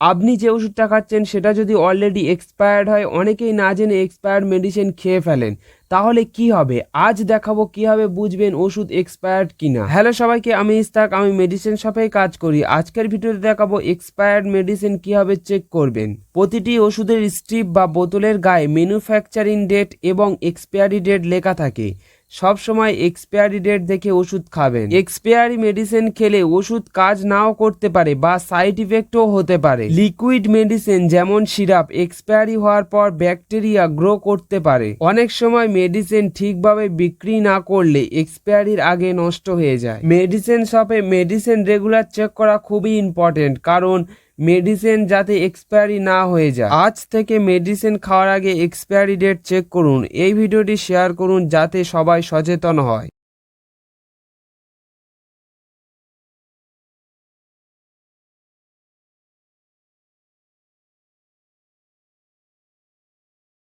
আপনি যে ওষুধটা খাচ্ছেন সেটা যদি অলরেডি এক্সপায়ার্ড হয়, অনেকেই না জেনে এক্সপায়ার্ড মেডিসিন খেয়ে ফেলেন, তাহলে কি হবে? আজ দেখাবো কিভাবে বুঝবেন ওষুধ এক্সপায়ার্ড কিনা। হ্যালো সবাইকে, আমি ইস্তাক, আমি মেডিসিন শপে কাজ করি। আজকের ভিডিওতে দেখাবো এক্সপায়ার্ড মেডিসিন কিভাবে চেক করবেন। প্রতিটি ওষুধের স্ট্রিপ বা বোতলের গায়ে ম্যানুফ্যাকচারিং ডেট এবং এক্সপায়ারি ডেট লেখা থাকে। সব সময় এক্সপায়ারি ডেট দেখে ওষুধ খাবেন। এক্সপায়ারি মেডিসিন খেলে ওষুধ কাজ নাও করতে পারে বা সাইড ইফেক্টও হতে পারে। লিকুইড মেডিসিন যেমন সিরাপ এক্সপায়ারি হওয়ার পর ব্যাকটেরিয়া গ্রো করতে পারে। অনেক সময় মেডিসিন ঠিকভাবে বিক্রি না করলে এক্সপায়ারির আগে নষ্ট হয়ে যায়। মেডিসিন শপে মেডিসিন রেগুলার চেক করা খুবই ইম্পর্টেন্ট, কারণ মেডিসিন যাতে এক্সপায়ারি না হয়ে যায়। আজ থেকে মেডিসিন খাওয়ার আগে এক্সপায়ারি ডেট চেক করুন। এই ভিডিওটি শেয়ার করুন যাতে সবাই সচেতন হয়।